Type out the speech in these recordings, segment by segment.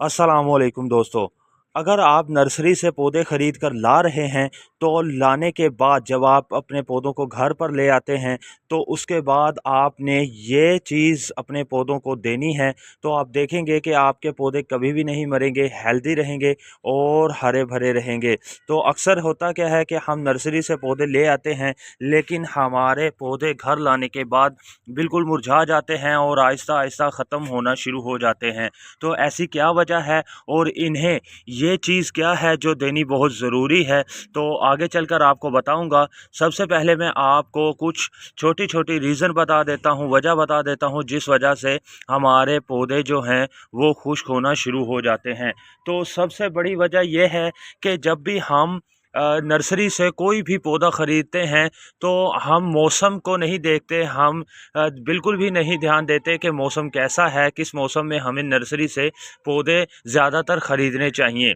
अस्सलामुअलैकुम दोस्तों। अगर आप नर्सरी से पौधे ख़रीद कर ला रहे हैं तो लाने के बाद जब आप अपने पौधों को घर पर ले आते हैं तो उसके बाद आपने ये चीज़ अपने पौधों को देनी है। तो आप देखेंगे कि आपके पौधे कभी भी नहीं मरेंगे, हेल्दी रहेंगे और हरे भरे रहेंगे। तो अक्सर होता क्या है कि हम नर्सरी से पौधे ले आते हैं लेकिन हमारे पौधे घर लाने के बाद बिल्कुल मुरझा जाते हैं और आहिस्ता आहिस्ता ख़त्म होना शुरू हो जाते हैं। तो ऐसी क्या वजह है और इन्हें ये चीज़ क्या है जो देनी बहुत ज़रूरी है, तो आगे चलकर आपको बताऊंगा। सबसे पहले मैं आपको कुछ छोटी छोटी रीज़न बता देता हूँ, वजह बता देता हूँ जिस वजह से हमारे पौधे जो हैं वो खुश्क होना शुरू हो जाते हैं। तो सबसे बड़ी वजह यह है कि जब भी हम नर्सरी से कोई भी पौधा ख़रीदते हैं तो हम मौसम को नहीं देखते, हम बिल्कुल भी नहीं ध्यान देते कि मौसम कैसा है, किस मौसम में हमें नर्सरी से पौधे ज़्यादातर ख़रीदने चाहिए।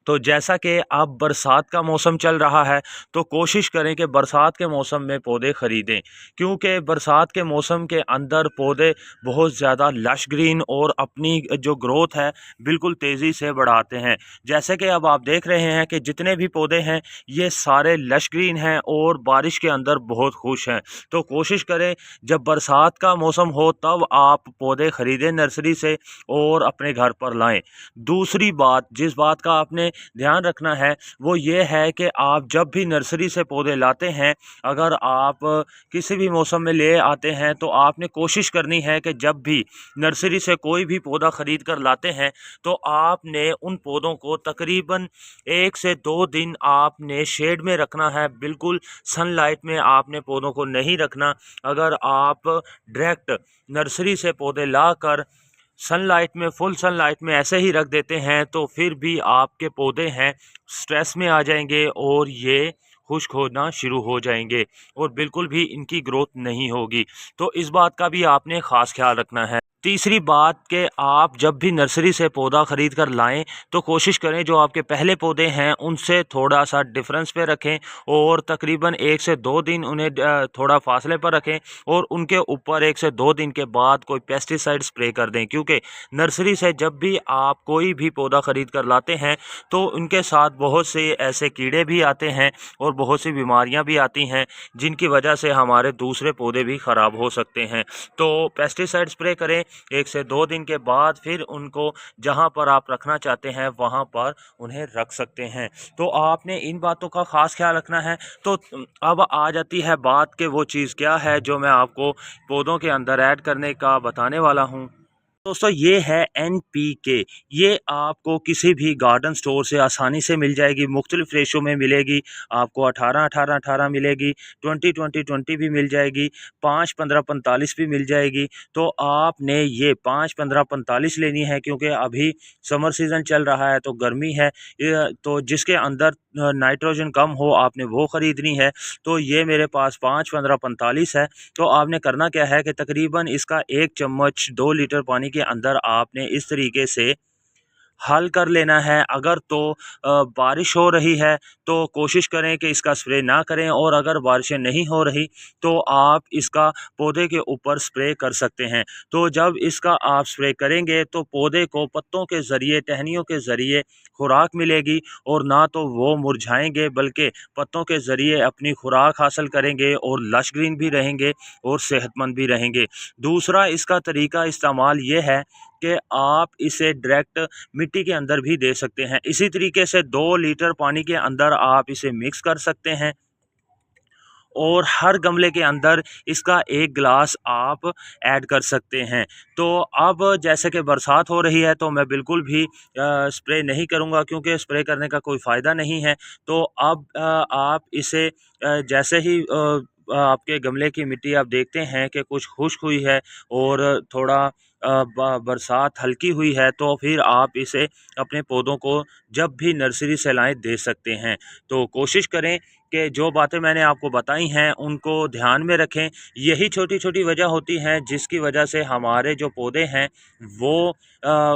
तो जैसा कि अब बरसात का मौसम चल रहा है तो कोशिश करें कि बरसात के मौसम में पौधे ख़रीदें, क्योंकि बरसात के मौसम के अंदर पौधे बहुत ज़्यादा लश ग्रीन और अपनी जो ग्रोथ है बिल्कुल तेज़ी से बढ़ाते हैं। जैसे कि अब आप देख रहे हैं कि जितने भी पौधे हैं ये सारे लश ग्रीन हैं और बारिश के अंदर बहुत खुश हैं। तो कोशिश करें जब बरसात का मौसम हो तब आप पौधे ख़रीदें नर्सरी से और अपने घर पर लाएँ। दूसरी बात, जिस बात का आपने ध्यान रखना है वो ये है कि आप जब भी नर्सरी से पौधे लाते हैं, अगर आप किसी भी मौसम में ले आते हैं तो आपने कोशिश करनी है कि जब भी नर्सरी से कोई भी पौधा ख़रीद कर लाते हैं तो आपने उन पौधों को तकरीबन 1 से 2 दिन आपने शेड में रखना है। बिल्कुल सनलाइट में आपने पौधों को नहीं रखना। अगर आप डायरेक्ट नर्सरी से पौधे लाकर सनलाइट में, फुल सनलाइट में ऐसे ही रख देते हैं तो फिर भी आपके पौधे हैं स्ट्रेस में आ जाएंगे और ये खुश्क होना शुरू हो जाएंगे और बिल्कुल भी इनकी ग्रोथ नहीं होगी। तो इस बात का भी आपने ख़ास ख्याल रखना है। तीसरी बात कि आप जब भी नर्सरी से पौधा ख़रीद कर लाएं तो कोशिश करें जो आपके पहले पौधे हैं उनसे थोड़ा सा डिफरेंस पे रखें और तकरीबन 1 से 2 दिन उन्हें थोड़ा फासले पर रखें और उनके ऊपर 1 से 2 दिन के बाद कोई पेस्टिसाइड स्प्रे कर दें, क्योंकि नर्सरी से जब भी आप कोई भी पौधा ख़रीद कर लाते हैं तो उनके साथ बहुत से ऐसे कीड़े भी आते हैं और बहुत सी बीमारियां भी आती हैं जिनकी वजह से हमारे दूसरे पौधे भी ख़राब हो सकते हैं। तो पेस्टिसाइड स्प्रे करें 1 से 2 दिन के बाद, फिर उनको जहां पर आप रखना चाहते हैं वहां पर उन्हें रख सकते हैं। तो आपने इन बातों का ख़ास ख्याल रखना है। तो अब आ जाती है बात कि वो चीज़ क्या है जो मैं आपको पौधों के अंदर ऐड करने का बताने वाला हूँ। दोस्तों ये है NPK। ये आपको किसी भी गार्डन स्टोर से आसानी से मिल जाएगी, मुख्तलिफ रेशो में मिलेगी। आपको 18-18-18 मिलेगी, 20-20-20 भी मिल जाएगी, 5-15-45 भी मिल जाएगी। तो आपने ये 5-15-45 लेनी है क्योंकि अभी समर सीज़न चल रहा है तो गर्मी है, तो जिसके अंदर नाइट्रोजन कम हो आपने वो ख़रीदनी है। तो ये मेरे पास 5-15-45 है। तो आपने करना क्या है कि तकरीबन इसका 1 चम्मच 2 लीटर पानी के अंदर आपने इस तरीके से हल कर लेना है। अगर तो बारिश हो रही है तो कोशिश करें कि इसका स्प्रे ना करें, और अगर बारिशें नहीं हो रही तो आप इसका पौधे के ऊपर स्प्रे कर सकते हैं। तो जब इसका आप स्प्रे करेंगे तो पौधे को पत्तों के ज़रिए, टहनियों के ज़रिए खुराक मिलेगी और ना तो वो मुरझाएंगे बल्कि पत्तों के ज़रिए अपनी खुराक हासिल करेंगे और लश ग्रीन भी रहेंगे और सेहतमंद भी रहेंगे। दूसरा इसका तरीका इस्तेमाल ये है कि आप इसे डायरेक्ट मिट्टी के अंदर भी दे सकते हैं। इसी तरीके से 2 लीटर पानी के अंदर आप इसे मिक्स कर सकते हैं और हर गमले के अंदर इसका 1 गिलास आप ऐड कर सकते हैं। तो अब जैसे कि बरसात हो रही है तो मैं बिल्कुल भी स्प्रे नहीं करूँगा क्योंकि स्प्रे करने का कोई फ़ायदा नहीं है। तो अब आप इसे जैसे ही आपके गमले की मिट्टी आप देखते हैं कि कुछ खुश्क हुई है और थोड़ा बरसात हल्की हुई है तो फिर आप इसे अपने पौधों को जब भी नर्सरी से लाएँ दे सकते हैं। तो कोशिश करें कि जो बातें मैंने आपको बताई हैं उनको ध्यान में रखें। यही छोटी छोटी वजह होती हैं जिसकी वजह से हमारे जो पौधे हैं वो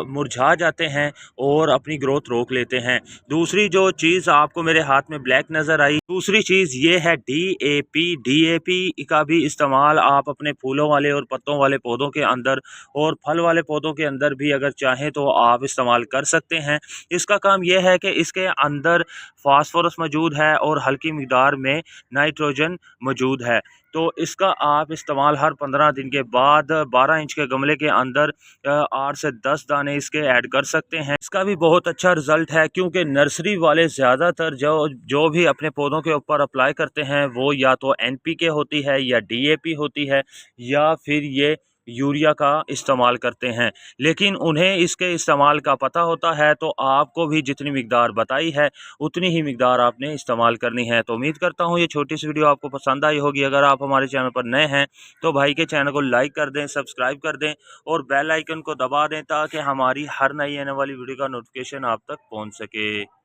मुरझा जाते हैं और अपनी ग्रोथ रोक लेते हैं। दूसरी जो चीज़ आपको मेरे हाथ में ब्लैक नज़र आई, दूसरी चीज़ ये है डीएपी। डीएपी का भी इस्तेमाल आप अपने फूलों वाले और पत्तों वाले पौधों के अंदर और फल वाले पौधों के अंदर भी अगर चाहें तो आप इस्तेमाल कर सकते हैं। इसका काम यह है कि इसके अंदर फास्फोरस मौजूद है और हल्की मिकदार में नाइट्रोजन मौजूद है। तो इसका आप इस्तेमाल हर 15 दिन के बाद 12 इंच के गमले के अंदर 8 से 10 दाने इसके ऐड कर सकते हैं। इसका भी बहुत अच्छा रिज़ल्ट है, क्योंकि नर्सरी वाले ज़्यादातर जो भी अपने पौधों के ऊपर अप्लाई करते हैं वो या तो एनपीके होती है या डीएपी होती है या फिर ये यूरिया का इस्तेमाल करते हैं। लेकिन उन्हें इसके इस्तेमाल का पता होता है, तो आपको भी जितनी मिकदार बताई है उतनी ही मिकदार आपने इस्तेमाल करनी है। तो उम्मीद करता हूँ ये छोटी सी वीडियो आपको पसंद आई होगी। अगर आप हमारे चैनल पर नए हैं तो भाई के चैनल को लाइक कर दें, सब्सक्राइब कर दें और बेल आइकन को दबा दें ताकि हमारी हर नई आने वाली वीडियो का नोटिफिकेशन आप तक पहुँच सके।